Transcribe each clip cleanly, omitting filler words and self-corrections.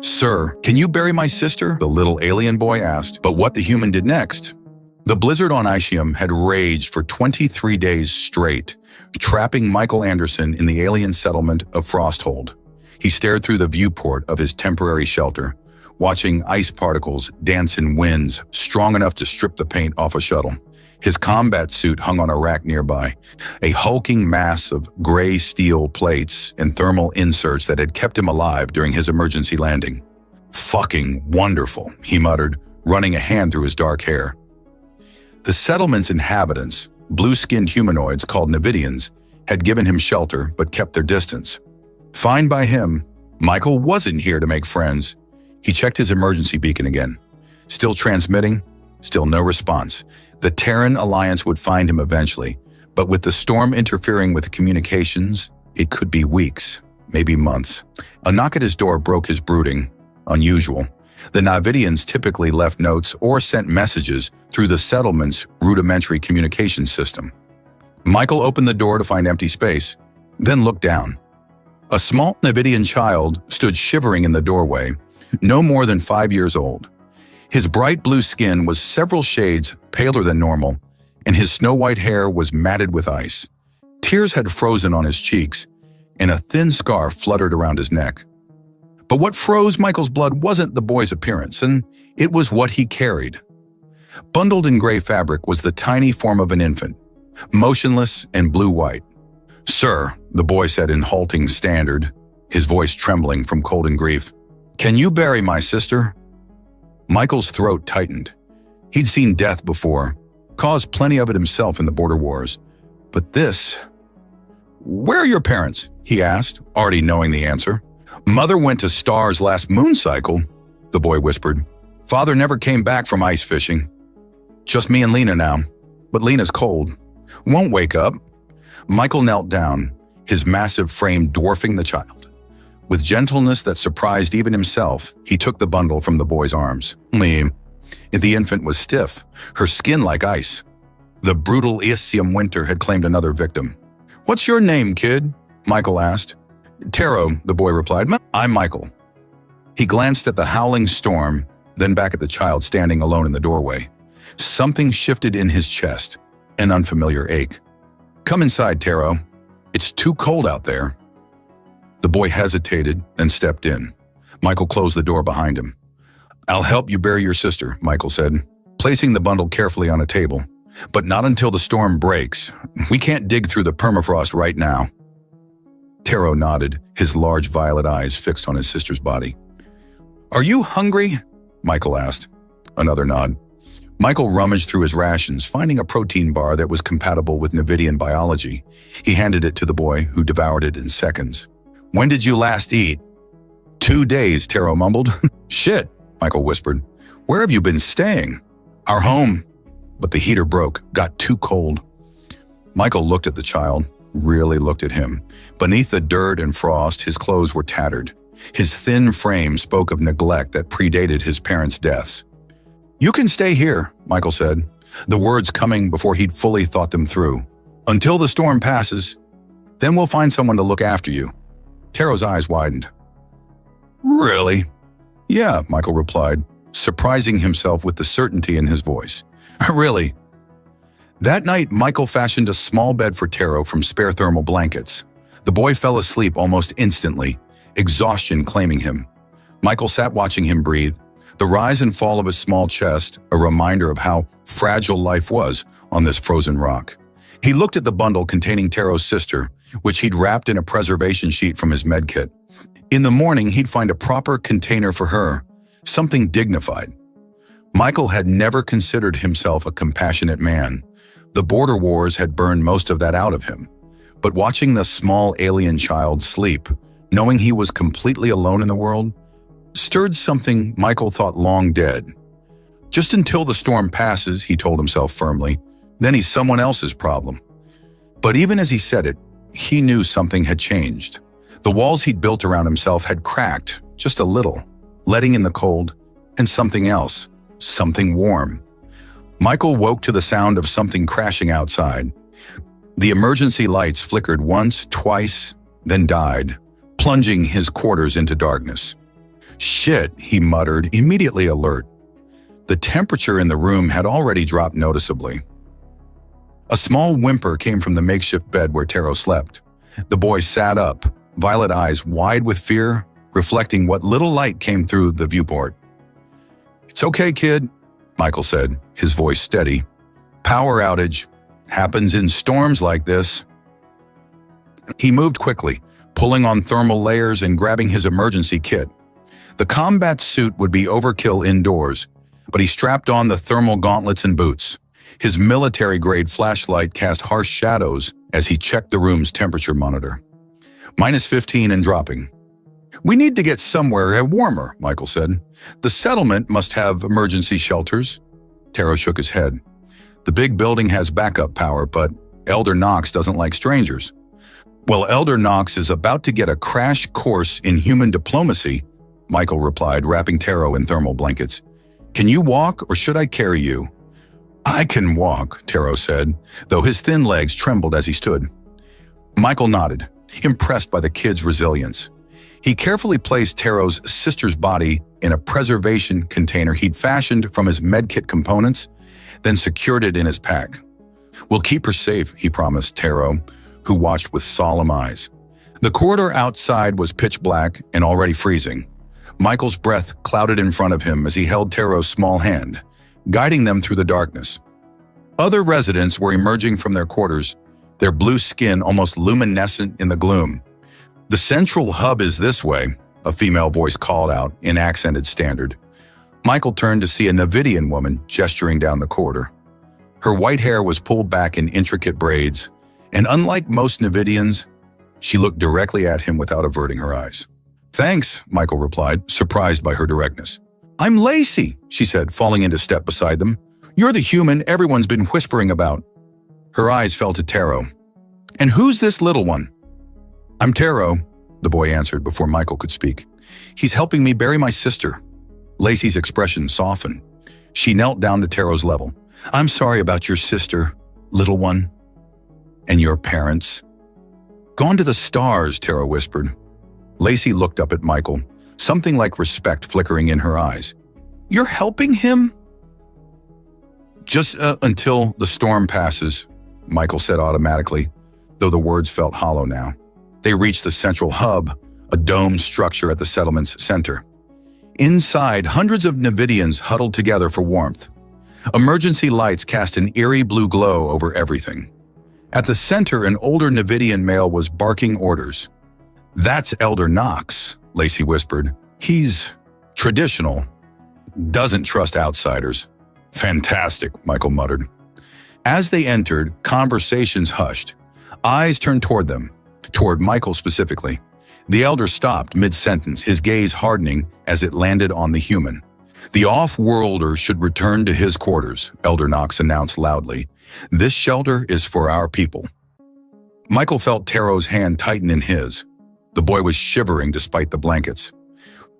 "Sir, can you bury my sister?" the little alien boy asked. But what the human did next? The blizzard on Icium had raged for 23 days straight, trapping Michael Anderson in the alien settlement of Frosthold. He stared through the viewport of his temporary shelter, watching ice particles dance in winds strong enough to strip the paint off a shuttle. His combat suit hung on a rack nearby, a hulking mass of gray steel plates and thermal inserts that had kept him alive during his emergency landing. "Fucking wonderful," he muttered, running a hand through his dark hair. The settlement's inhabitants, blue-skinned humanoids called Navidians, had given him shelter but kept their distance. Fine by him, Michael wasn't here to make friends. He checked his emergency beacon again. Still transmitting, still no response. The Terran Alliance would find him eventually, but with the storm interfering with communications, it could be weeks, maybe months. A knock at his door broke his brooding. Unusual. The Navidians typically left notes or sent messages through the settlement's rudimentary communication system. Michael opened the door to find empty space, then looked down. A small Navidian child stood shivering in the doorway, no more than 5 years old. His bright blue skin was several shades paler than normal, and his snow-white hair was matted with ice. Tears had frozen on his cheeks, and a thin scarf fluttered around his neck. But what froze Michael's blood wasn't the boy's appearance, and it was what he carried. Bundled in gray fabric was the tiny form of an infant, motionless and blue-white. "Sir," the boy said in halting standard, his voice trembling from cold and grief, "can you bury my sister?" Michael's throat tightened. He'd seen death before, caused plenty of it himself in the border wars. But this... "Where are your parents?" he asked, already knowing the answer. "Mother went to Star's last moon cycle," the boy whispered. "Father never came back from ice fishing. Just me and Lena now. But Lena's cold. Won't wake up." Michael knelt down, his massive frame dwarfing the child. With gentleness that surprised even himself, he took the bundle from the boy's arms. The infant was stiff, her skin like ice. The brutal Icium winter had claimed another victim. "What's your name, kid?" Michael asked. "Taro," the boy replied. "I'm Michael." He glanced at the howling storm, then back at the child standing alone in the doorway. Something shifted in his chest, an unfamiliar ache. "Come inside, Taro. It's too cold out there." The boy hesitated, then stepped in. Michael closed the door behind him. "I'll help you bury your sister," Michael said, placing the bundle carefully on a table. "But not until the storm breaks. We can't dig through the permafrost right now." Taro nodded, his large violet eyes fixed on his sister's body. "Are you hungry?" Michael asked. Another nod. Michael rummaged through his rations, finding a protein bar that was compatible with Navidian biology. He handed it to the boy, who devoured it in seconds. "When did you last eat?" 2 days, Taro mumbled. "Shit," Michael whispered. "Where have you been staying?" "Our home." But the heater broke, got too cold. Michael looked at the child, really looked at him. Beneath the dirt and frost, his clothes were tattered. His thin frame spoke of neglect that predated his parents' deaths. "You can stay here," Michael said, the words coming before he'd fully thought them through. "Until the storm passes. Then we'll find someone to look after you." Taro's eyes widened. "Really?" "Yeah," Michael replied, surprising himself with the certainty in his voice. "Really?" That night, Michael fashioned a small bed for Taro from spare thermal blankets. The boy fell asleep almost instantly, exhaustion claiming him. Michael sat watching him breathe, the rise and fall of his small chest a reminder of how fragile life was on this frozen rock. He looked at the bundle containing Taro's sister, which he'd wrapped in a preservation sheet from his medkit. In the morning, he'd find a proper container for her, something dignified. Michael had never considered himself a compassionate man. The border wars had burned most of that out of him. But watching the small alien child sleep, knowing he was completely alone in the world, stirred something Michael thought long dead. Just until the storm passes, he told himself firmly, then he's someone else's problem. But even as he said it, he knew something had changed. The walls he'd built around himself had cracked, just a little, letting in the cold, and something else, something warm. Michael woke to the sound of something crashing outside. The emergency lights flickered once, twice, then died, plunging his quarters into darkness. "Shit," he muttered, immediately alert. The temperature in the room had already dropped noticeably. A small whimper came from the makeshift bed where Taro slept. The boy sat up, violet eyes wide with fear, reflecting what little light came through the viewport. "It's okay, kid," Michael said, his voice steady. "Power outage. Happens in storms like this." He moved quickly, pulling on thermal layers and grabbing his emergency kit. The combat suit would be overkill indoors, but he strapped on the thermal gauntlets and boots. His military-grade flashlight cast harsh shadows as he checked the room's temperature monitor. -15 and dropping. "We need to get somewhere warmer," Michael said. "The settlement must have emergency shelters." Taro shook his head. "The big building has backup power, but Elder Knox doesn't like strangers." "Well, Elder Knox is about to get a crash course in human diplomacy," Michael replied, wrapping Taro in thermal blankets. "Can you walk, or should I carry you?" "I can walk," Taro said, though his thin legs trembled as he stood. Michael nodded, impressed by the kid's resilience. He carefully placed Taro's sister's body in a preservation container he'd fashioned from his medkit components, then secured it in his pack. "We'll keep her safe," he promised Taro, who watched with solemn eyes. The corridor outside was pitch black and already freezing. Michael's breath clouded in front of him as he held Taro's small hand, guiding them through the darkness. Other residents were emerging from their quarters, their blue skin almost luminescent in the gloom. "The central hub is this way," a female voice called out in accented standard. Michael turned to see a Navidian woman gesturing down the corridor. Her white hair was pulled back in intricate braids, and unlike most Navidians, she looked directly at him without averting her eyes. "Thanks," Michael replied, surprised by her directness. "I'm Lacey," she said, falling into step beside them. "You're the human everyone's been whispering about." Her eyes fell to Taro. "And who's this little one?" "I'm Taro," the boy answered before Michael could speak. "He's helping me bury my sister." Lacey's expression softened. She knelt down to Taro's level. "I'm sorry about your sister, little one." "And your parents?" "Gone to the stars," Taro whispered. Lacey looked up at Michael, something like respect flickering in her eyes. "You're helping him?" "Just until the storm passes," Michael said automatically, though the words felt hollow now. They reached the central hub, a domed structure at the settlement's center. Inside, hundreds of Navidians huddled together for warmth. Emergency lights cast an eerie blue glow over everything. At the center, an older Navidian male was barking orders. "That's Elder Knox," Lacey whispered. "He's traditional. Doesn't trust outsiders." "Fantastic," Michael muttered. As they entered, conversations hushed. Eyes turned toward them, toward Michael specifically. The elder stopped mid-sentence, his gaze hardening as it landed on the human. "The off-worlder should return to his quarters," Elder Knox announced loudly. "This shelter is for our people." Michael felt Taro's hand tighten in his. The boy was shivering despite the blankets.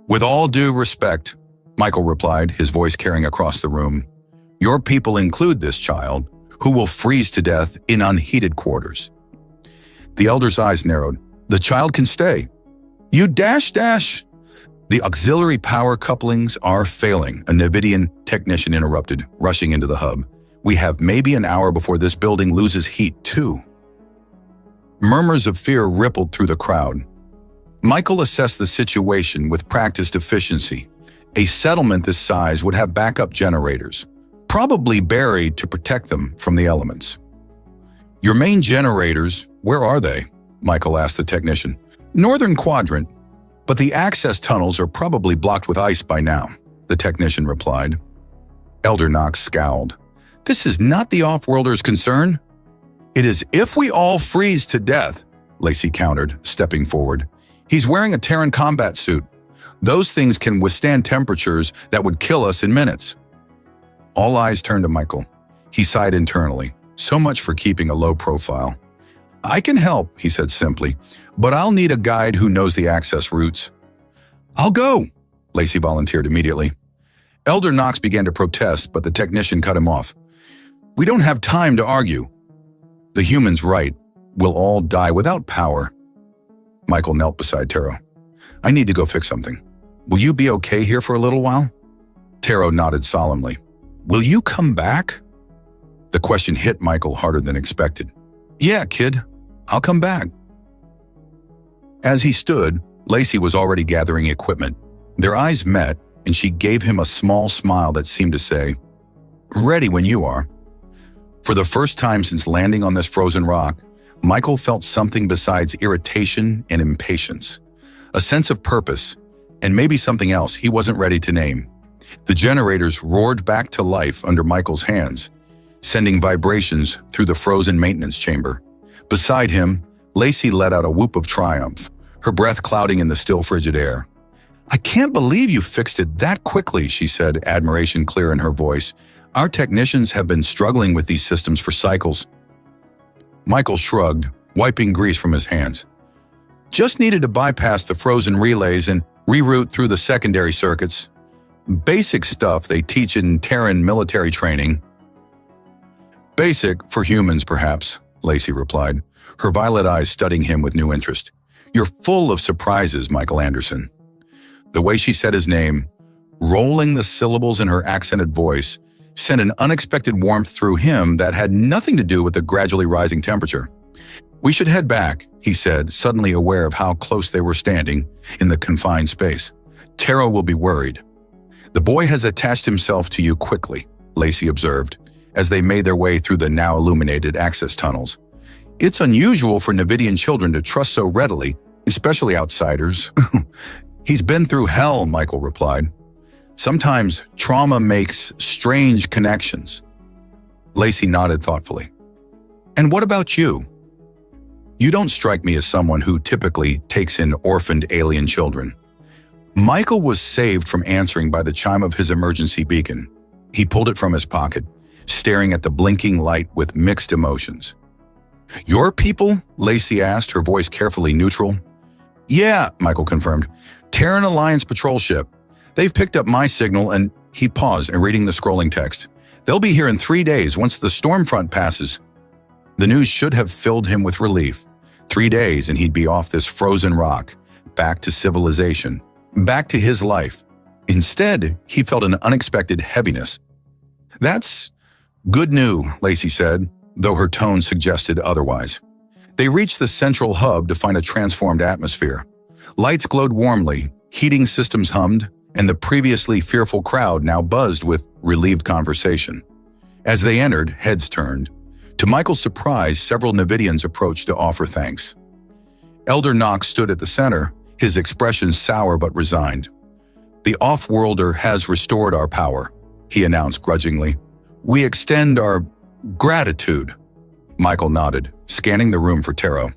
"With all due respect," Michael replied, his voice carrying across the room, "your people include this child, who will freeze to death in unheated quarters." The elder's eyes narrowed. "The child can stay." "You dash. "The auxiliary power couplings are failing," a Navidian technician interrupted, rushing into the hub. "We have maybe an hour before this building loses heat, too." Murmurs of fear rippled through the crowd. Michael assessed the situation with practiced efficiency. A settlement this size would have backup generators, probably buried to protect them from the elements. "Your main generators, where are they?" Michael asked the technician. "Northern quadrant, but the access tunnels are probably blocked with ice by now," the technician replied. Elder Knox scowled. "This is not the off-worlder's concern." "It is if we all freeze to death," Lacey countered, stepping forward. "He's wearing a Terran combat suit. Those things can withstand temperatures that would kill us in minutes." All eyes turned to Michael. He sighed internally. So much for keeping a low profile. "I can help," he said simply, "but I'll need a guide who knows the access routes." "I'll go," Lacey volunteered immediately. Elder Knox began to protest, but the technician cut him off. "We don't have time to argue. The human's right. We'll all die without power." Michael knelt beside Taro. "I need to go fix something." will you be okay here for a little while? Taro nodded solemnly. Will you come back? The question hit Michael harder than expected. Yeah, kid, I'll come back. As he stood, Lacey was already gathering equipment. Their eyes met, and she gave him a small smile that seemed to say, ready when you are. For the first time since landing on this frozen rock, Michael felt something besides irritation and impatience. A sense of purpose, and maybe something else he wasn't ready to name. The generators roared back to life under Michael's hands, sending vibrations through the frozen maintenance chamber. Beside him, Lacey let out a whoop of triumph, her breath clouding in the still frigid air. I can't believe you fixed it that quickly, she said, admiration clear in her voice. Our technicians have been struggling with these systems for cycles. Michael shrugged, wiping grease from his hands. Just needed to bypass the frozen relays and reroute through the secondary circuits. Basic stuff they teach in Terran military training. Basic for humans, perhaps, Lacey replied, her violet eyes studying him with new interest. You're full of surprises, Michael Anderson. The way she said his name, rolling the syllables in her accented voice, sent an unexpected warmth through him that had nothing to do with the gradually rising temperature. We should head back, he said, suddenly aware of how close they were standing in the confined space. Taro will be worried. The boy has attached himself to you quickly, Lacey observed, as they made their way through the now illuminated access tunnels. It's unusual for Nevidian children to trust so readily, especially outsiders. He's been through hell, Michael replied. Sometimes trauma makes strange connections. Lacey nodded thoughtfully. And what about you? You don't strike me as someone who typically takes in orphaned alien children. Michael was saved from answering by the chime of his emergency beacon. He pulled it from his pocket, staring at the blinking light with mixed emotions. Your people? Lacey asked, her voice carefully neutral. Yeah, Michael confirmed. Terran Alliance patrol ship. They've picked up my signal and he paused in reading the scrolling text. They'll be here in 3 days once the storm front passes. The news should have filled him with relief. 3 days and he'd be off this frozen rock, back to civilization, back to his life. Instead, he felt an unexpected heaviness. That's good news, Lacey said, though her tone suggested otherwise. They reached the central hub to find a transformed atmosphere. Lights glowed warmly, heating systems hummed, and the previously fearful crowd now buzzed with relieved conversation. As they entered, heads turned. To Michael's surprise, several Nevidians approached to offer thanks. Elder Knox stood at the center, his expression sour but resigned. The off-worlder has restored our power, he announced grudgingly. We extend our gratitude. Michael nodded, scanning the room for Taro.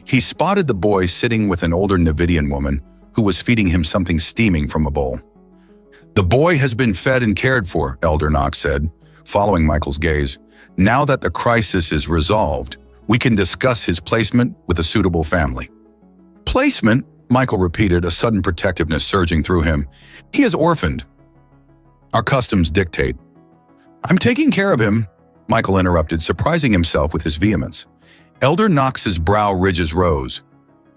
He spotted the boy sitting with an older Nevidian woman who was feeding him something steaming from a bowl. The boy has been fed and cared for, Elder Knox said, following Michael's gaze. Now that the crisis is resolved, we can discuss his placement with a suitable family. Placement? Michael repeated, a sudden protectiveness surging through him. He is orphaned. Our customs dictate. I'm taking care of him, Michael interrupted, surprising himself with his vehemence. Elder Knox's brow ridges rose.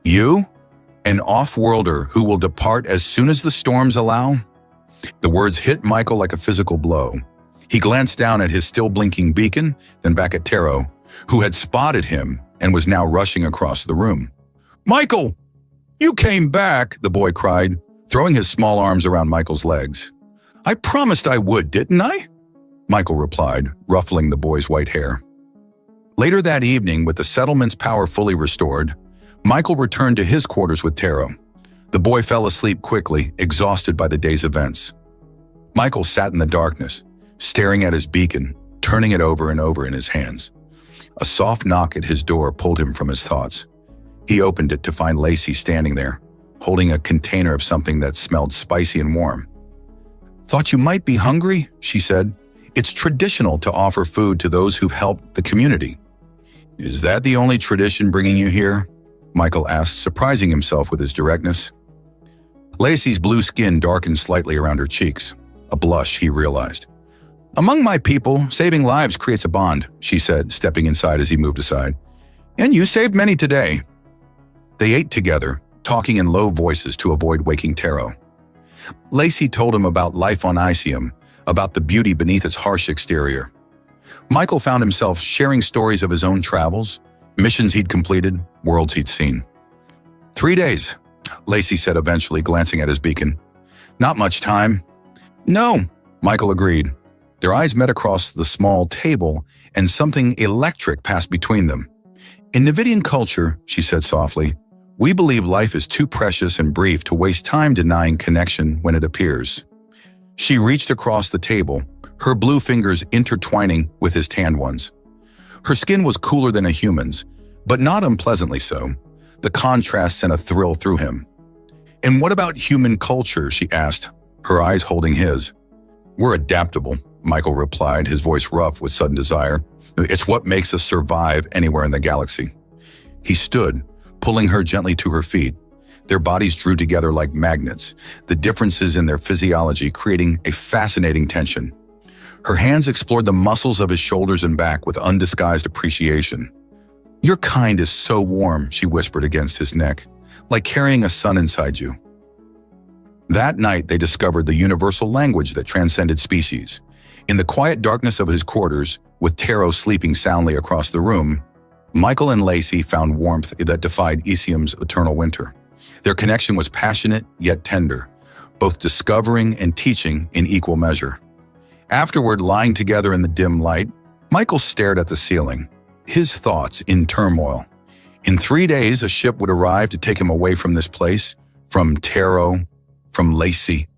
You? An off-worlder who will depart as soon as the storms allow? The words hit Michael like a physical blow. He glanced down at his still blinking beacon, then back at Taro, who had spotted him and was now rushing across the room. Michael! You came back, the boy cried, throwing his small arms around Michael's legs. I promised I would, didn't I? Michael replied, ruffling the boy's white hair. Later that evening, with the settlement's power fully restored, Michael returned to his quarters with Taro. The boy fell asleep quickly, exhausted by the day's events. Michael sat in the darkness, staring at his beacon, turning it over and over in his hands. A soft knock at his door pulled him from his thoughts. He opened it to find Lacey standing there, holding a container of something that smelled spicy and warm. Thought you might be hungry, she said. It's traditional to offer food to those who've helped the community. Is that the only tradition bringing you here? Michael asked, surprising himself with his directness. Lacey's blue skin darkened slightly around her cheeks. A blush, he realized. Among my people, saving lives creates a bond, she said, stepping inside as he moved aside. And you saved many today. They ate together, talking in low voices to avoid waking Taro. Lacey told him about life on Icium, about the beauty beneath its harsh exterior. Michael found himself sharing stories of his own travels, missions he'd completed, worlds he'd seen. 3 days, Lacey said eventually, glancing at his beacon. Not much time. No, Michael agreed. Their eyes met across the small table, and something electric passed between them. In Nevidian culture, she said softly, we believe life is too precious and brief to waste time denying connection when it appears. She reached across the table, her blue fingers intertwining with his tanned ones. Her skin was cooler than a human's, but not unpleasantly so. The contrast sent a thrill through him. And what about human culture, she asked, her eyes holding his. We're adaptable, Michael replied, his voice rough with sudden desire. It's what makes us survive anywhere in the galaxy. He stood, pulling her gently to her feet. Their bodies drew together like magnets, the differences in their physiology creating a fascinating tension. Her hands explored the muscles of his shoulders and back with undisguised appreciation. Your kind is so warm, she whispered against his neck, like carrying a sun inside you. That night, they discovered the universal language that transcended species. In the quiet darkness of his quarters, with Taro sleeping soundly across the room, Michael and Lacey found warmth that defied Icium's eternal winter. Their connection was passionate yet tender, both discovering and teaching in equal measure. Afterward, lying together in the dim light, Michael stared at the ceiling, his thoughts in turmoil. In 3 days, a ship would arrive to take him away from this place, from Taro, from Lacey.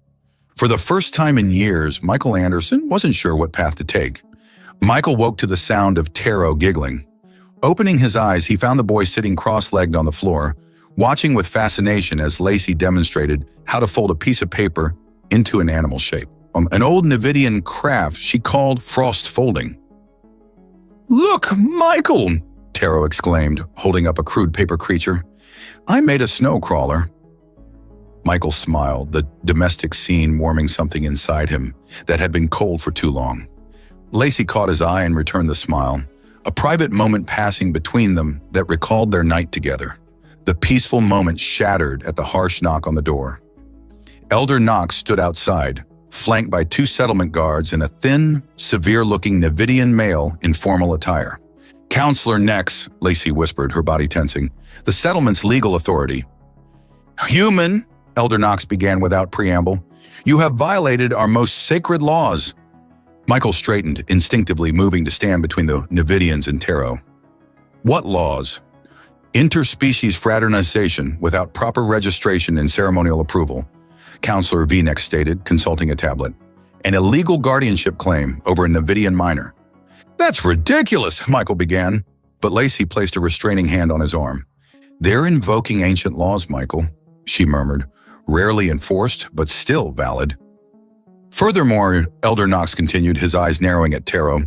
For the first time in years, Michael Anderson wasn't sure what path to take. Michael woke to the sound of Taro giggling. Opening his eyes, he found the boy sitting cross-legged on the floor, watching with fascination as Lacey demonstrated how to fold a piece of paper into an animal shape. An old Nevidian craft she called frost folding. Look, Michael, Taro exclaimed, holding up a crude paper creature. I made a snow crawler. Michael smiled, the domestic scene warming something inside him that had been cold for too long. Lacey caught his eye and returned the smile, a private moment passing between them that recalled their night together. The peaceful moment shattered at the harsh knock on the door. Elder Knox stood outside, flanked by 2 settlement guards and a thin, severe-looking Nevidian male in formal attire. Counselor Nex, Lacey whispered, her body tensing, the settlement's legal authority. Human, Elder Knox began without preamble, you have violated our most sacred laws. Michael straightened, instinctively moving to stand between the Nevidians and Taro. What laws? Interspecies fraternization without proper registration and ceremonial approval, Counselor Vnex stated, consulting a tablet. An illegal guardianship claim over a Nevidian minor. That's ridiculous, Michael began, but Lacey placed a restraining hand on his arm. They're invoking ancient laws, Michael, she murmured, rarely enforced, but still valid. Furthermore, Elder Knox continued, his eyes narrowing at Taro,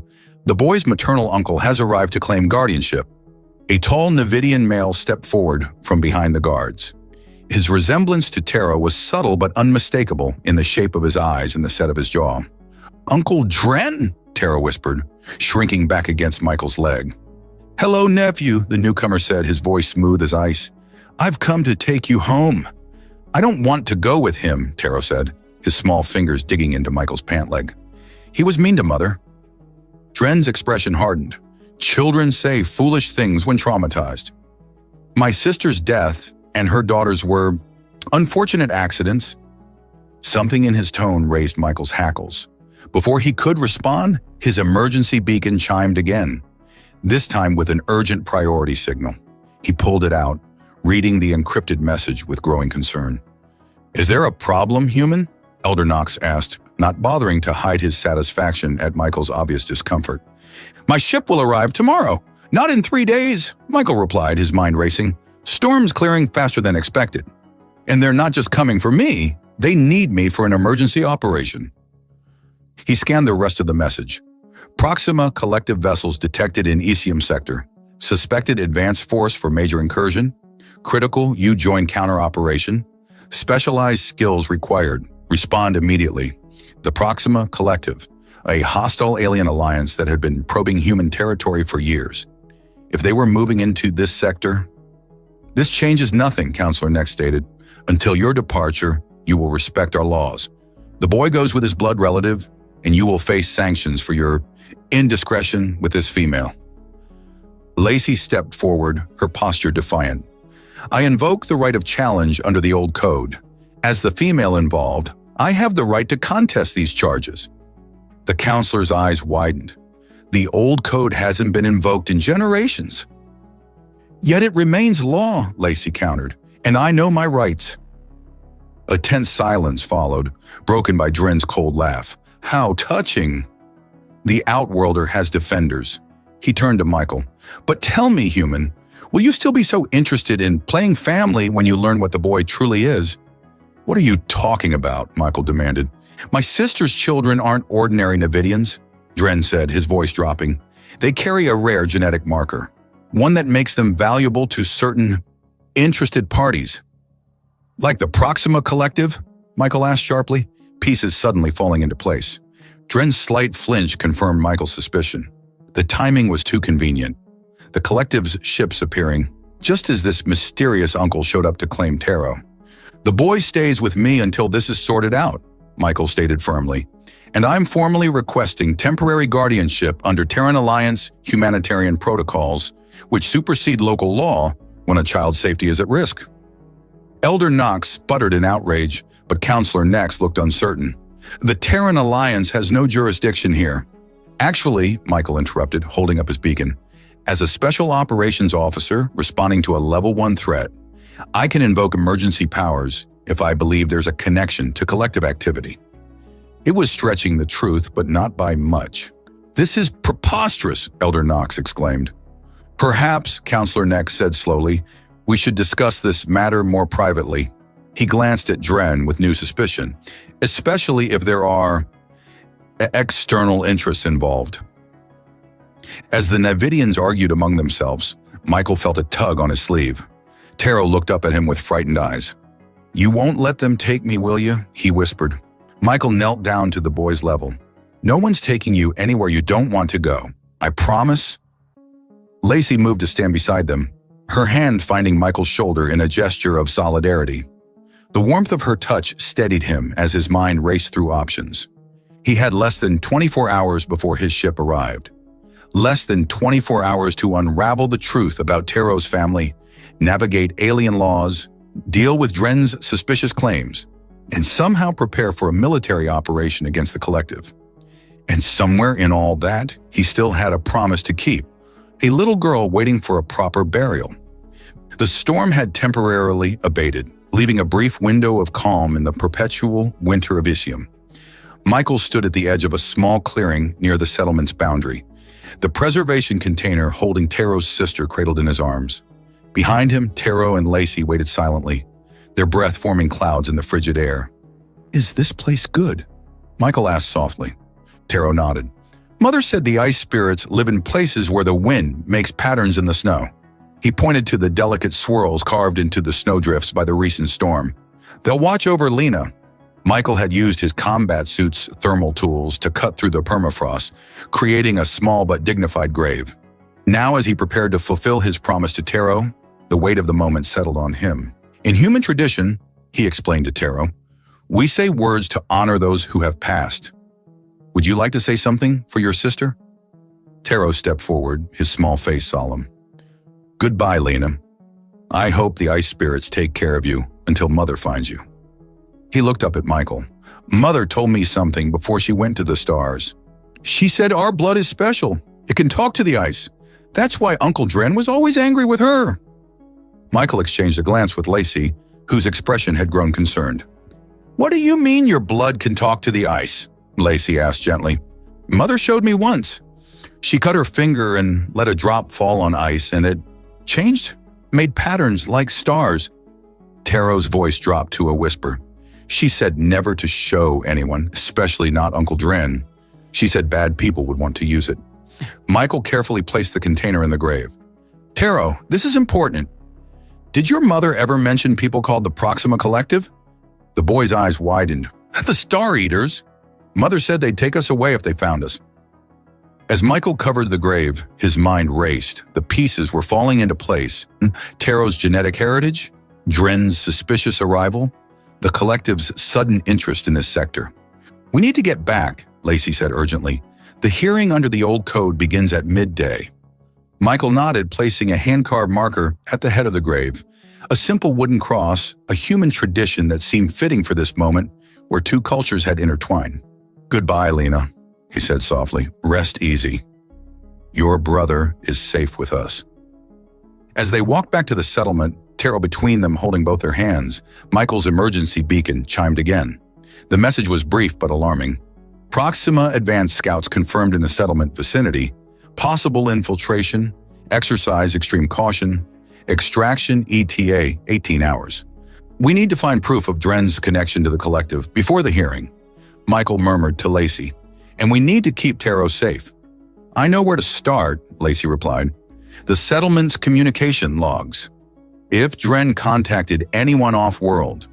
the boy's maternal uncle has arrived to claim guardianship. A tall Nevidian male stepped forward from behind the guards. His resemblance to Taro was subtle but unmistakable in the shape of his eyes and the set of his jaw. Uncle Dren, Taro whispered, shrinking back against Michael's leg. Hello, nephew, the newcomer said, his voice smooth as ice. I've come to take you home. I don't want to go with him, Taro said, his small fingers digging into Michael's pant leg. He was mean to Mother. Dren's expression hardened. Children say foolish things when traumatized. My sister's death and her daughter's were unfortunate accidents. Something in his tone raised Michael's hackles. Before he could respond, his emergency beacon chimed again, this time with an urgent priority signal. He pulled it out, reading the encrypted message with growing concern. Is there a problem, human? Elder Knox asked, not bothering to hide his satisfaction at Michael's obvious discomfort. My ship will arrive tomorrow. Not in 3 days, Michael replied, his mind racing. Storms clearing faster than expected. And they're not just coming for me, they need me for an emergency operation. He scanned the rest of the message. Proxima collective vessels detected in Icium sector. Suspected advanced force for major incursion. Critical U-join counter operation. Specialized skills required. Respond immediately. The Proxima Collective, a hostile alien alliance that had been probing human territory for years. If they were moving into this sector, This changes nothing, Counselor Next stated. Until your departure, you will respect our laws. The boy goes with his blood relative, and you will face sanctions for your indiscretion with this female. Lacey stepped forward, her posture defiant. I invoke the right of challenge under the old code. As the female involved, I have the right to contest these charges. The counselor's eyes widened. The old code hasn't been invoked in generations. Yet it remains law, Lacey countered, and I know my rights. A tense silence followed, broken by Dren's cold laugh. How touching! The Outworlder has defenders. He turned to Michael. But tell me, human, will you still be so interested in playing family when you learn what the boy truly is? What are you talking about? Michael demanded. My sister's children aren't ordinary Navidians, Dren said, his voice dropping. They carry a rare genetic marker, one that makes them valuable to certain interested parties. Like the Proxima Collective? Michael asked sharply, pieces suddenly falling into place. Dren's slight flinch confirmed Michael's suspicion. The timing was too convenient. The collective's ships appearing, just as this mysterious uncle showed up to claim Taro. The boy stays with me until this is sorted out, Michael stated firmly, and I'm formally requesting temporary guardianship under Terran Alliance humanitarian protocols, which supersede local law when a child's safety is at risk. Elder Knox sputtered in outrage, but Counselor Nex looked uncertain. The Terran Alliance has no jurisdiction here. Actually, Michael interrupted, holding up his beacon, as a special operations officer responding to a level 1 threat, I can invoke emergency powers if I believe there's a connection to collective activity. It was stretching the truth, but not by much. This is preposterous, Elder Knox exclaimed. Perhaps, Counselor Nex said slowly, we should discuss this matter more privately. He glanced at Dren with new suspicion, especially if there are external interests involved. As the Navidians argued among themselves, Michael felt a tug on his sleeve. Taro looked up at him with frightened eyes. You won't let them take me, will you? He whispered. Michael knelt down to the boy's level. No one's taking you anywhere you don't want to go. I promise. Lacey moved to stand beside them, her hand finding Michael's shoulder in a gesture of solidarity. The warmth of her touch steadied him as his mind raced through options. He had less than 24 hours before his ship arrived. Less than 24 hours to unravel the truth about Taro's family, navigate alien laws, deal with Dren's suspicious claims, and somehow prepare for a military operation against the collective. And somewhere in all that, he still had a promise to keep, a little girl waiting for a proper burial. The storm had temporarily abated, leaving a brief window of calm in the perpetual winter of Isium. Michael stood at the edge of a small clearing near the settlement's boundary, the preservation container holding Taro's sister cradled in his arms. Behind him, Taro and Lacey waited silently, their breath forming clouds in the frigid air. Is this place good? Michael asked softly. Taro nodded. Mother said the ice spirits live in places where the wind makes patterns in the snow. He pointed to the delicate swirls carved into the snowdrifts by the recent storm. They'll watch over Lena. Michael had used his combat suit's thermal tools to cut through the permafrost, creating a small but dignified grave. Now, as he prepared to fulfill his promise to Taro, the weight of the moment settled on him. In human tradition, he explained to Taro, we say words to honor those who have passed. Would you like to say something for your sister? Taro stepped forward, his small face solemn. Goodbye, Lena. I hope the ice spirits take care of you until Mother finds you. He looked up at Michael. Mother told me something before she went to the stars. She said our blood is special. It can talk to the ice. That's why Uncle Dren was always angry with her. Michael exchanged a glance with Lacey, whose expression had grown concerned. What do you mean your blood can talk to the ice? Lacey asked gently. Mother showed me once. She cut her finger and let a drop fall on ice, and it changed, made patterns like stars. Taro's voice dropped to a whisper. She said never to show anyone, especially not Uncle Dren. She said bad people would want to use it. Michael carefully placed the container in the grave. Taro, this is important. Did your mother ever mention people called the Proxima Collective? The boy's eyes widened. The Star Eaters? Mother said they'd take us away if they found us. As Michael covered the grave, his mind raced. The pieces were falling into place. Taro's genetic heritage, Dren's suspicious arrival, the collective's sudden interest in this sector. "We need to get back," Lacey said urgently. "The hearing under the old code begins at midday." Michael nodded, placing a hand-carved marker at the head of the grave. A simple wooden cross, a human tradition that seemed fitting for this moment where two cultures had intertwined. "Goodbye, Lena," he said softly. "Rest easy. Your brother is safe with us." As they walked back to the settlement, Taro between them holding both their hands, Michael's emergency beacon chimed again. The message was brief but alarming. Proxima advanced scouts confirmed in the settlement vicinity. Possible infiltration, exercise extreme caution, extraction ETA 18 hours. "We need to find proof of Dren's connection to the collective before the hearing," Michael murmured to Lacey. "And we need to keep Taro safe." "I know where to start," Lacey replied. "The settlement's communication logs. If Dren contacted anyone off-world."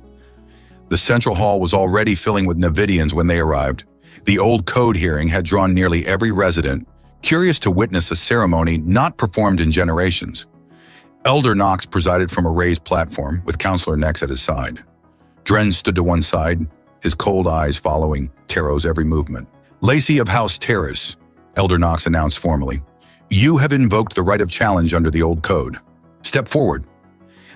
The central hall was already filling with Navidians when they arrived. The old code hearing had drawn nearly every resident, curious to witness a ceremony not performed in generations. Elder Knox presided from a raised platform, with Counselor Nex at his side. Dren stood to one side, his cold eyes following Taro's every movement. "Lacey of House Terrace," Elder Knox announced formally. "You have invoked the right of challenge under the old code. Step forward."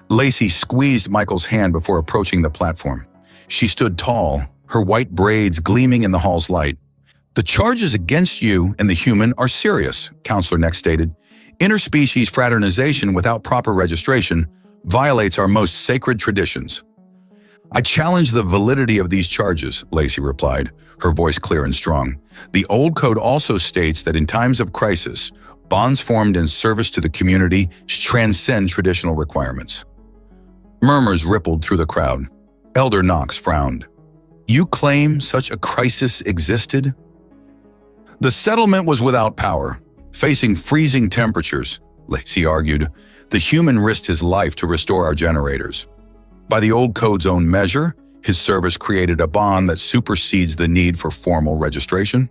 Lacey squeezed Michael's hand before approaching the platform. She stood tall, her white braids gleaming in the hall's light. "The charges against you and the human are serious," Counselor Nex stated. "Interspecies fraternization without proper registration violates our most sacred traditions." "I challenge the validity of these charges," Lacey replied, her voice clear and strong. "The old code also states that in times of crisis, bonds formed in service to the community transcend traditional requirements." Murmurs rippled through the crowd. Elder Knox frowned. "You claim such a crisis existed?" "The settlement was without power, facing freezing temperatures," Lacey argued. "The human risked his life to restore our generators. By the old code's own measure, his service created a bond that supersedes the need for formal registration."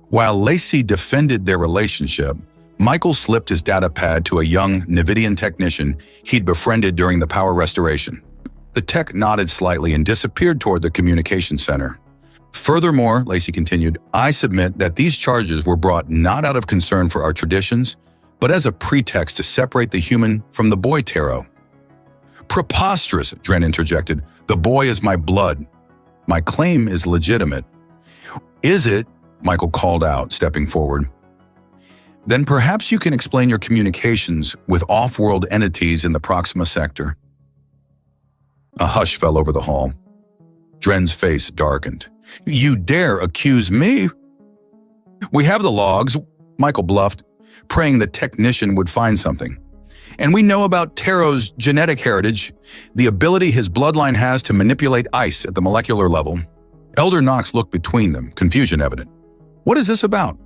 While Lacey defended their relationship, Michael slipped his data pad to a young Navidian technician he'd befriended during the power restoration. The tech nodded slightly and disappeared toward the communication center. "Furthermore," Lacey continued, "I submit that these charges were brought not out of concern for our traditions, but as a pretext to separate the human from the boy Taro." "Preposterous," Dren interjected. "The boy is my blood. My claim is legitimate." "Is it?" Michael called out, stepping forward. "Then perhaps you can explain your communications with off-world entities in the Proxima sector." A hush fell over the hall. Dren's face darkened. "You dare accuse me?" "We have the logs," Michael bluffed, praying the technician would find something. "And we know about Taro's genetic heritage, the ability his bloodline has to manipulate ice at the molecular level." Elder Knox looked between them, confusion evident. "What is this about?"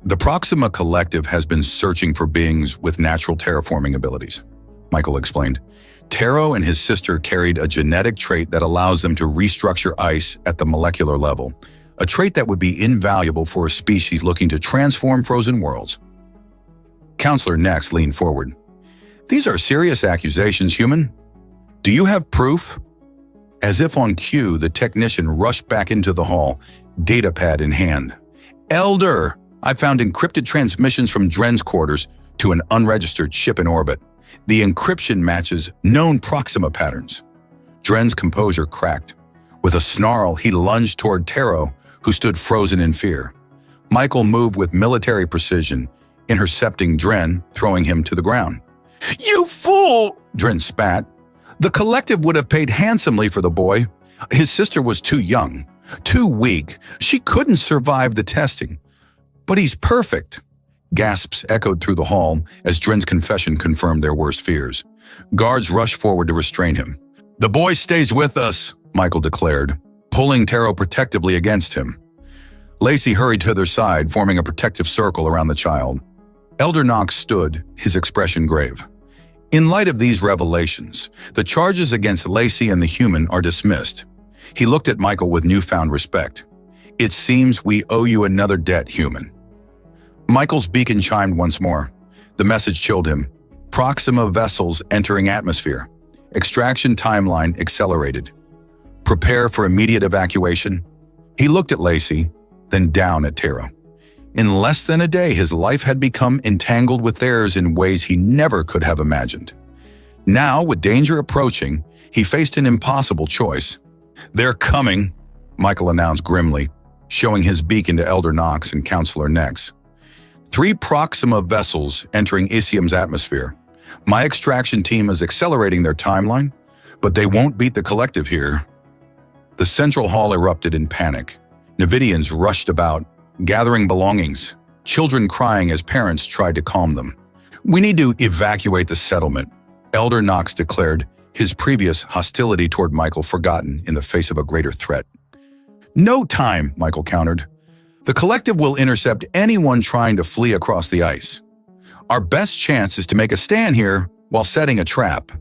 "The Proxima Collective has been searching for beings with natural terraforming abilities," Michael explained. "Taro and his sister carried a genetic trait that allows them to restructure ice at the molecular level, a trait that would be invaluable for a species looking to transform frozen worlds." Counselor Nex leaned forward. "These are serious accusations, human. Do you have proof?" As if on cue, the technician rushed back into the hall, datapad in hand. "Elder, I found encrypted transmissions from Dren's quarters to an unregistered ship in orbit. The encryption matches known Proxima patterns." Dren's composure cracked. With a snarl, he lunged toward Taro, who stood frozen in fear. Michael moved with military precision, intercepting Dren, throwing him to the ground. "You fool!" Dren spat. "The collective would have paid handsomely for the boy. His sister was too young, too weak. She couldn't survive the testing. But he's perfect." Gasps echoed through the hall as Dren's confession confirmed their worst fears. Guards rushed forward to restrain him. "The boy stays with us," Michael declared, pulling Taro protectively against him. Lacey hurried to their side, forming a protective circle around the child. Elder Knox stood, his expression grave. "In light of these revelations, the charges against Lacey and the human are dismissed." He looked at Michael with newfound respect. "It seems we owe you another debt, human." Michael's beacon chimed once more. The message chilled him. Proxima vessels entering atmosphere. Extraction timeline accelerated. Prepare for immediate evacuation. He looked at Lacey, then down at Taro. In less than a day, his life had become entangled with theirs in ways he never could have imagined. Now, with danger approaching, he faced an impossible choice. "They're coming," Michael announced grimly, showing his beacon to Elder Knox and Counselor Nex. 3 Proxima vessels entering Isium's atmosphere. My extraction team is accelerating their timeline, but they won't beat the collective here. The central hall erupted in panic. Nevidians rushed about, gathering belongings, children crying as parents tried to calm them. "We need to evacuate the settlement," Elder Knox declared, his previous hostility toward Michael forgotten in the face of a greater threat. "No time," Michael countered. "The collective will intercept anyone trying to flee across the ice. Our best chance is to make a stand here while setting a trap."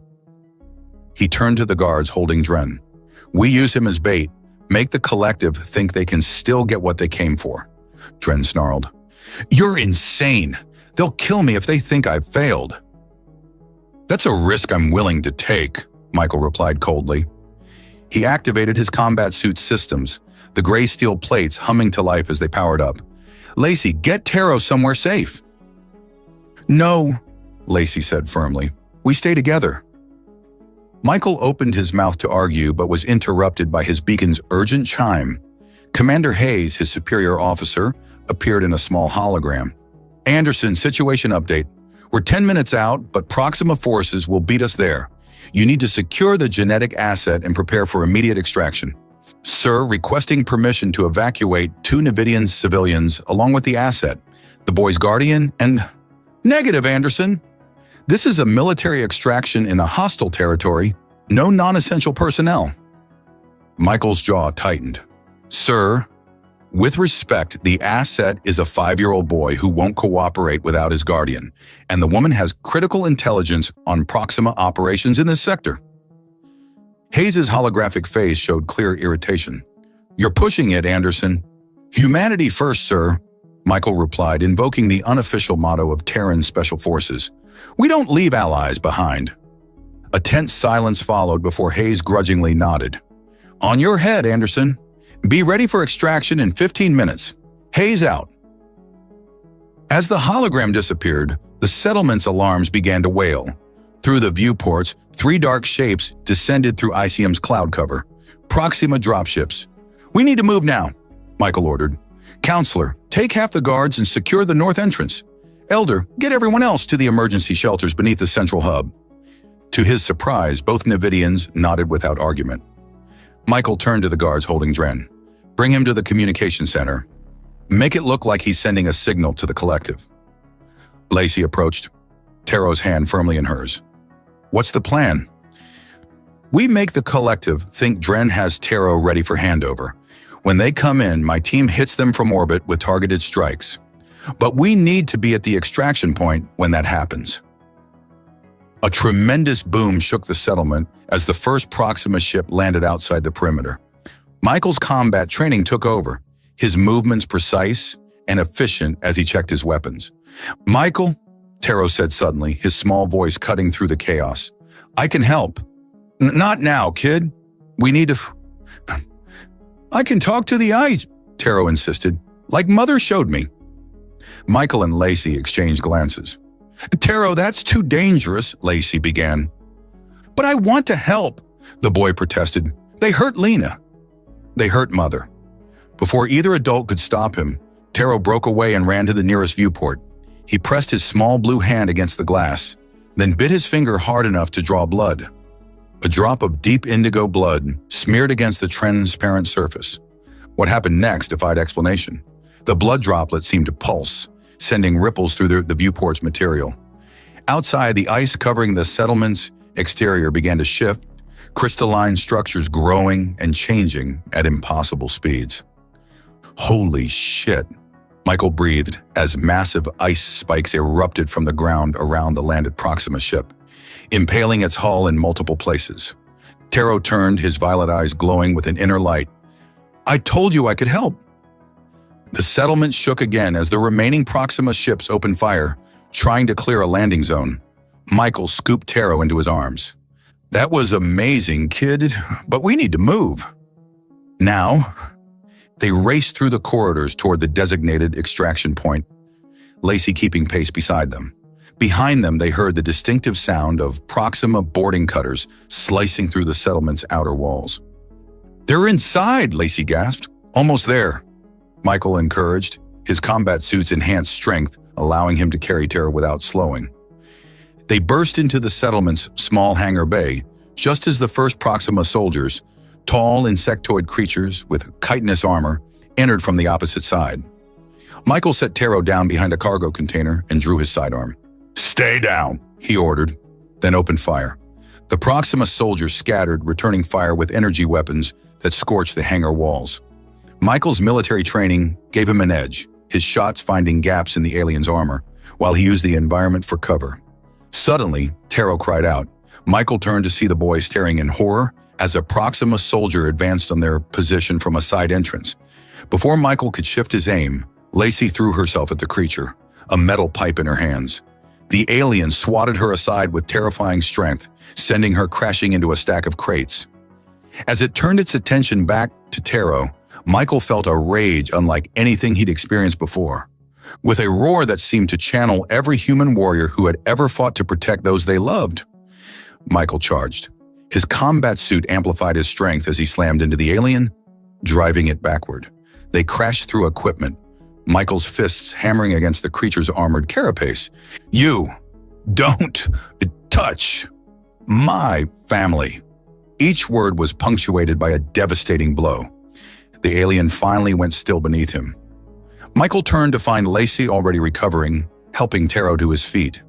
He turned to the guards holding Dren. "We use him as bait. Make the collective think they can still get what they came for." Dren snarled. "You're insane. They'll kill me if they think I've failed." "That's a risk I'm willing to take," Michael replied coldly. He activated his combat suit systems, the gray steel plates humming to life as they powered up. "Lacey, get Taro somewhere safe." "No," Lacey said firmly. "We stay together." Michael opened his mouth to argue but was interrupted by his beacon's urgent chime. Commander Hayes, his superior officer, appeared in a small hologram. "Anderson, situation update. We're 10 minutes out, but Proxima forces will beat us there. You need to secure the genetic asset and prepare for immediate extraction. Sir, requesting permission to evacuate 2 Nevidian civilians along with the asset, the boy's guardian and—" "Negative, Anderson. This is a military extraction in a hostile territory. No non-essential personnel." Michael's jaw tightened. "Sir, with respect, the asset is a 5-year-old boy who won't cooperate without his guardian, and the woman has critical intelligence on Proxima operations in this sector." Hayes' holographic face showed clear irritation. "You're pushing it, Anderson." "Humanity first, sir," Michael replied, invoking the unofficial motto of Terran Special Forces. "We don't leave allies behind." A tense silence followed before Hayes grudgingly nodded. "On your head, Anderson. Be ready for extraction in 15 minutes. Hayes out." As the hologram disappeared, the settlement's alarms began to wail. Through the viewports, 3 dark shapes descended through Isium's cloud cover. Proxima dropships. "We need to move now," Michael ordered. "Counselor, take half the guards and secure the north entrance. Elder, get everyone else to the emergency shelters beneath the central hub." To his surprise, both Nevidians nodded without argument. Michael turned to the guards holding Dren. "Bring him to the communication center. Make it look like he's sending a signal to the collective." Lacey approached, Taro's hand firmly in hers. "What's the plan?" "We make the collective think Dren has Taro ready for handover. When they come in, my team hits them from orbit with targeted strikes. But we need to be at the extraction point when that happens." A tremendous boom shook the settlement as the first Proxima ship landed outside the perimeter. Michael's combat training took over, his movements precise and efficient as he checked his weapons. "Michael," Taro said suddenly, his small voice cutting through the chaos. "I can help." "Not now, kid. We need to—" "I can talk to the eyes," Taro insisted, "like Mother showed me." Michael and Lacey exchanged glances. "Taro, that's too dangerous," Lacey began. "But I want to help," the boy protested. "They hurt Lena." "They hurt Mother." Before either adult could stop him, Taro broke away and ran to the nearest viewport. He pressed his small blue hand against the glass, then bit his finger hard enough to draw blood. A drop of deep indigo blood smeared against the transparent surface. What happened next defied explanation. The blood droplet seemed to pulse, sending ripples through the viewport's material. Outside, the ice covering the settlement's exterior began to shift, crystalline structures growing and changing at impossible speeds. "Holy shit," Michael breathed as massive ice spikes erupted from the ground around the landed Proxima ship, impaling its hull in multiple places. Taro turned, his violet eyes glowing with an inner light. "I told you I could help." The settlement shook again as the remaining Proxima ships opened fire, trying to clear a landing zone. Michael scooped Taro into his arms. "That was amazing, kid, but we need to move." Now, they raced through the corridors toward the designated extraction point, Lacey keeping pace beside them. Behind them, they heard the distinctive sound of Proxima boarding cutters slicing through the settlement's outer walls. "They're inside," Lacey gasped. "Almost there," Michael encouraged. His combat suit's enhanced strength, allowing him to carry Taro without slowing. They burst into the settlement's small hangar bay, just as the first Proxima soldiers, tall insectoid creatures with chitinous armor, entered from the opposite side. Michael set Taro down behind a cargo container and drew his sidearm. "Stay down," he ordered, then opened fire. The Proxima soldiers scattered, returning fire with energy weapons that scorched the hangar walls. Michael's military training gave him an edge, his shots finding gaps in the alien's armor, while he used the environment for cover. Suddenly, Taro cried out. Michael turned to see the boy staring in horror as a Proxima soldier advanced on their position from a side entrance. Before Michael could shift his aim, Lacey threw herself at the creature, a metal pipe in her hands. The alien swatted her aside with terrifying strength, sending her crashing into a stack of crates. As it turned its attention back to Taro, Michael felt a rage unlike anything he'd experienced before. With a roar that seemed to channel every human warrior who had ever fought to protect those they loved, Michael charged. His combat suit amplified his strength as he slammed into the alien, driving it backward. They crashed through equipment, Michael's fists hammering against the creature's armored carapace. "You don't touch my family." Each word was punctuated by a devastating blow. The alien finally went still beneath him. Michael turned to find Lacey already recovering, helping Taro to his feet.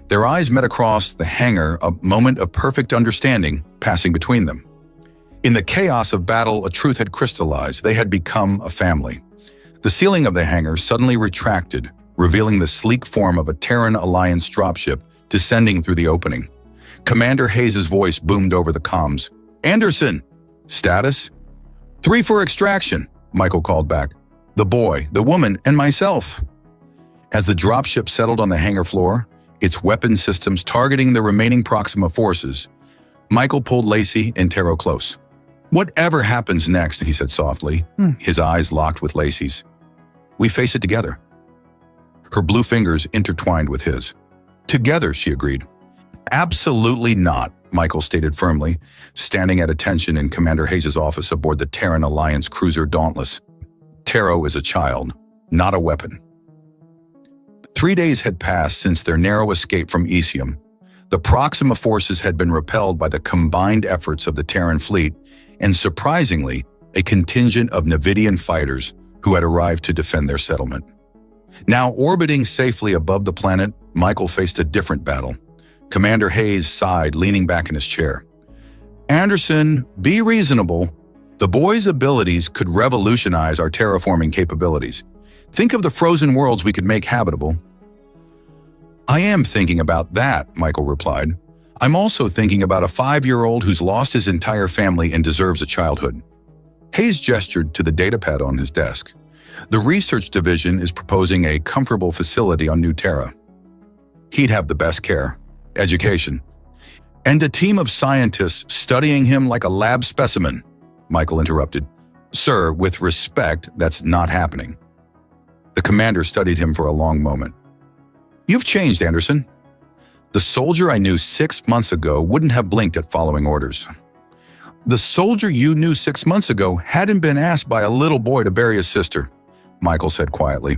Their eyes met across the hangar, a moment of perfect understanding passing between them. In the chaos of battle, a truth had crystallized. They had become a family. The ceiling of the hangar suddenly retracted, revealing the sleek form of a Terran Alliance dropship descending through the opening. Commander Hayes' voice boomed over the comms. "Anderson! Status?" "3 for extraction," Michael called back. "The boy, the woman, and myself." As the dropship settled on the hangar floor, its weapon systems targeting the remaining Proxima forces, Michael pulled Lacey and Taro close. "Whatever happens next," he said softly, his eyes locked with Lacey's, "we face it together." Her blue fingers intertwined with his. "Together," she agreed. "Absolutely not," Michael stated firmly, standing at attention in Commander Hayes' office aboard the Terran Alliance cruiser Dauntless. "Taro is a child, not a weapon." 3 days had passed since their narrow escape from Elysium. The Proxima forces had been repelled by the combined efforts of the Terran fleet and, surprisingly, a contingent of Navidian fighters who had arrived to defend their settlement. Now orbiting safely above the planet, Michael faced a different battle. Commander Hayes sighed, leaning back in his chair. "Anderson, be reasonable. The boy's abilities could revolutionize our terraforming capabilities. Think of the frozen worlds we could make habitable." "I am thinking about that," Michael replied. "I'm also thinking about a 5-year-old who's lost his entire family and deserves a childhood." Hayes gestured to the datapad on his desk. "The research division is proposing a comfortable facility on New Terra. He'd have the best care, education, and a team of scientists studying him like a lab specimen," Michael interrupted. "Sir, with respect, that's not happening." The commander studied him for a long moment. "You've changed, Anderson. The soldier I knew 6 months ago wouldn't have blinked at following orders. The soldier you knew 6 months ago hadn't been asked by a little boy to bury his sister," Michael said quietly.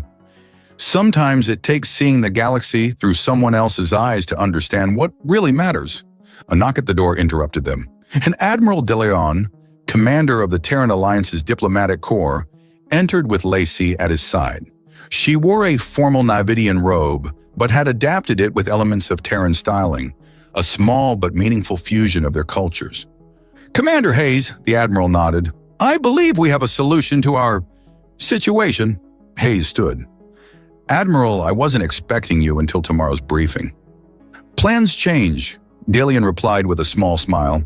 "Sometimes it takes seeing the galaxy through someone else's eyes to understand what really matters." A knock at the door interrupted them. And Admiral De Leon, commander of the Terran Alliance's diplomatic corps, entered with Lacey at his side. She wore a formal Navidian robe, but had adapted it with elements of Terran styling, a small but meaningful fusion of their cultures. "Commander Hayes," the Admiral nodded, "I believe we have a solution to our situation." Hayes stood. "Admiral, I wasn't expecting you until tomorrow's briefing." "Plans change," De Leon replied with a small smile,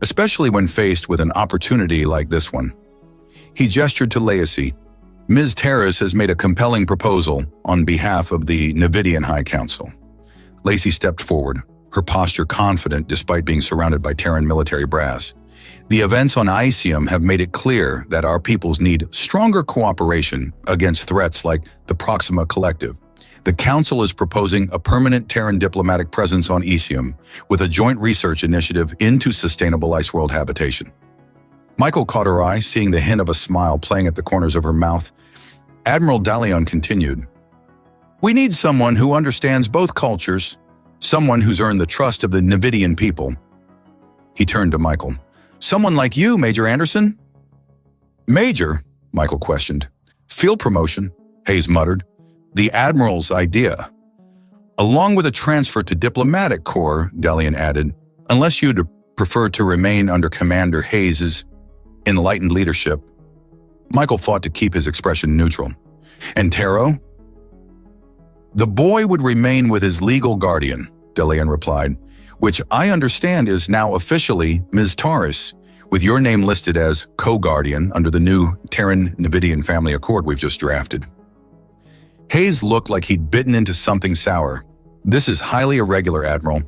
"especially when faced with an opportunity like this one." He gestured to Lacey. Ms. Terrace has made a compelling proposal on behalf of the Nevidian High Council. Lacey stepped forward, her posture confident despite being surrounded by Terran military brass. The events on Icium have made it clear that our peoples need stronger cooperation against threats like the Proxima Collective. The Council is proposing a permanent Terran diplomatic presence on Icium with a joint research initiative into sustainable ice-world habitation. Michael caught her eye, seeing the hint of a smile playing at the corners of her mouth. Admiral Dalion continued, "We need someone who understands both cultures, someone who's earned the trust of the Nevidian people." He turned to Michael. "Someone like you, Major Anderson?" "Major?" Michael questioned. "Field promotion," Hayes muttered. "The Admiral's idea." "Along with a transfer to Diplomatic Corps," Dalion added, "unless you'd prefer to remain under Commander Hayes's enlightened leadership." Michael fought to keep his expression neutral. "And Taro?" "The boy would remain with his legal guardian," Dalion replied, "which I understand is now officially Ms. Taurus, with your name listed as co-guardian under the new Terran-Nevidian family accord we've just drafted." Hayes looked like he'd bitten into something sour. "This is highly irregular, Admiral.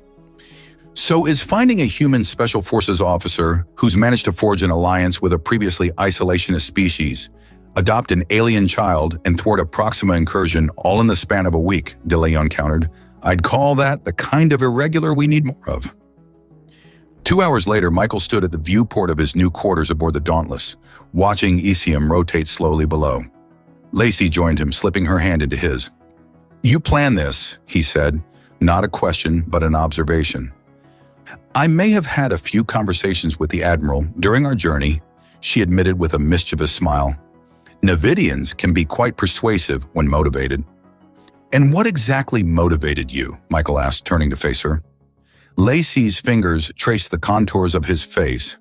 So is finding a human Special Forces officer who's managed to forge an alliance with a previously isolationist species, adopt an alien child, and thwart a Proxima incursion all in the span of a week," DeLeon countered. "I'd call that the kind of irregular we need more of." 2 hours later, Michael stood at the viewport of his new quarters aboard the Dauntless, watching Icium rotate slowly below. Lacey joined him, slipping her hand into his. "You planned this," he said, not a question but an observation. "I may have had a few conversations with the Admiral during our journey," she admitted with a mischievous smile. "Nevidians can be quite persuasive when motivated." "And what exactly motivated you?" Michael asked, turning to face her. Lacey's fingers traced the contours of his face.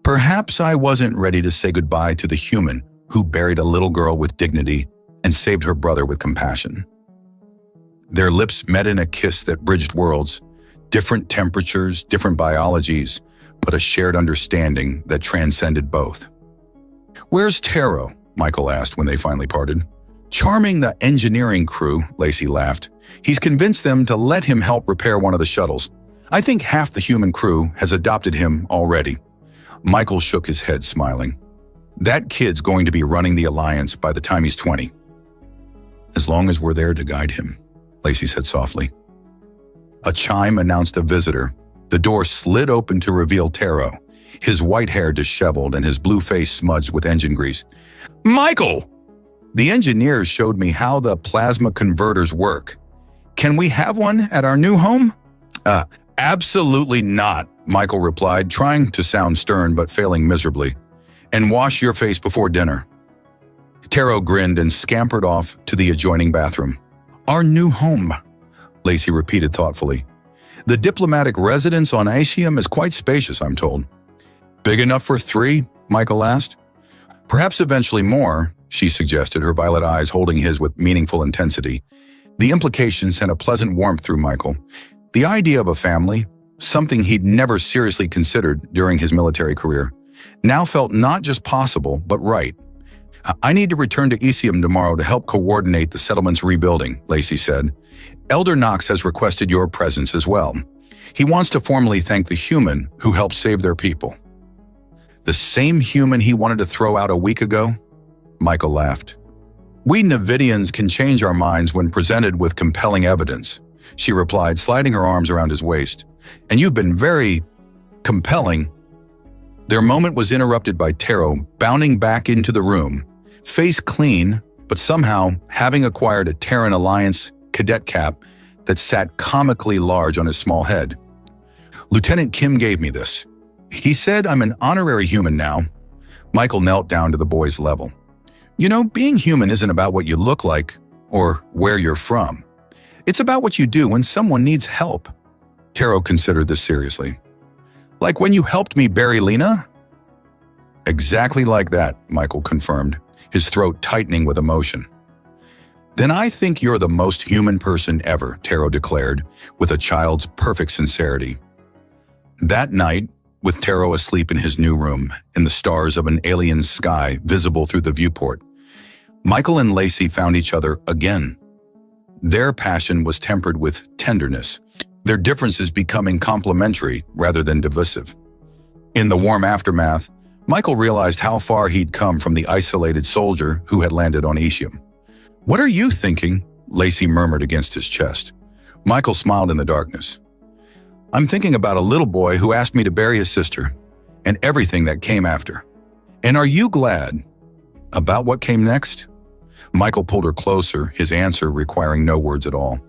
"Perhaps I wasn't ready to say goodbye to the human who buried a little girl with dignity and saved her brother with compassion." Their lips met in a kiss that bridged worlds, different temperatures, different biologies, but a shared understanding that transcended both. "Where's Taro?" Michael asked when they finally parted. "Charming the engineering crew," Lacey laughed. "He's convinced them to let him help repair one of the shuttles. I think half the human crew has adopted him already." Michael shook his head, smiling. "That kid's going to be running the Alliance by the time he's 20. "As long as we're there to guide him," Lacey said softly. A chime announced a visitor. The door slid open to reveal Taro, his white hair disheveled and his blue face smudged with engine grease. "Michael! The engineers showed me how the plasma converters work. Can we have one at our new home?" Absolutely not," Michael replied, trying to sound stern but failing miserably. "And wash your face before dinner." Taro grinned and scampered off to the adjoining bathroom. "Our new home," Lacey repeated thoughtfully. "The diplomatic residence on Icium is quite spacious, I'm told." "Big enough for 3? Michael asked. "Perhaps eventually more," she suggested, her violet eyes holding his with meaningful intensity. The implication sent a pleasant warmth through Michael. The idea of a family, something he'd never seriously considered during his military career, now felt not just possible, but right. "I need to return to Icium tomorrow to help coordinate the settlement's rebuilding," Lacey said. "Elder Knox has requested your presence as well. He wants to formally thank the human who helped save their people." "The same human he wanted to throw out a week ago?" Michael laughed. "We Nevidians can change our minds when presented with compelling evidence," she replied, sliding her arms around his waist. "And you've been very compelling." Their moment was interrupted by Taro bounding back into the room, face clean, but somehow having acquired a Terran Alliance cadet cap that sat comically large on his small head. "Lieutenant Kim gave me this. He said I'm an honorary human now." Michael knelt down to the boy's level. "You know, being human isn't about what you look like or where you're from. It's about what you do when someone needs help." Taro considered this seriously. "Like when you helped me bury Lena?" "Exactly like that," Michael confirmed, his throat tightening with emotion. "Then I think you're the most human person ever," Taro declared, with a child's perfect sincerity. That night, with Taro asleep in his new room, in the stars of an alien sky visible through the viewport, Michael and Lacey found each other again. Their passion was tempered with tenderness, their differences becoming complementary rather than divisive. In the warm aftermath, Michael realized how far he'd come from the isolated soldier who had landed on Elysium. "What are you thinking?" Lacey murmured against his chest. Michael smiled in the darkness. "I'm thinking about a little boy who asked me to bury his sister, and everything that came after." "And are you glad about what came next?" Michael pulled her closer, his answer requiring no words at all.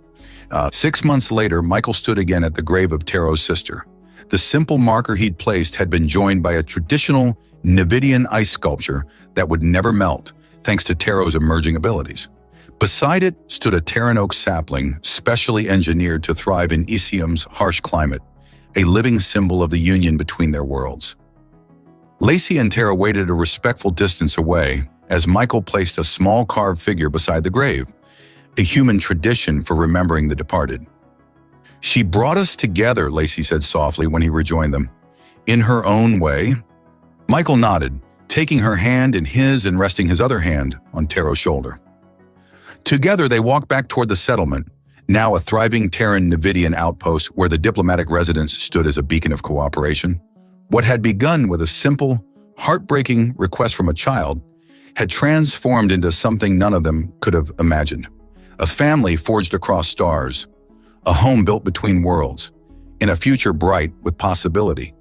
6 months later, Michael stood again at the grave of Taro's sister. The simple marker he'd placed had been joined by a traditional Nevidian ice sculpture that would never melt, thanks to Taro's emerging abilities. Beside it stood a Terran oak sapling, specially engineered to thrive in Elysium's harsh climate, a living symbol of the union between their worlds. Lacey and Tara waited a respectful distance away as Michael placed a small carved figure beside the grave, a human tradition for remembering the departed. "She brought us together," Lacey said softly when he rejoined them. "In her own way." Michael nodded, taking her hand in his and resting his other hand on Taro's shoulder. Together they walked back toward the settlement, now a thriving Terran Nevidian outpost where the diplomatic residence stood as a beacon of cooperation. What had begun with a simple, heartbreaking request from a child had transformed into something none of them could have imagined. A family forged across stars, a home built between worlds, in a future bright with possibility.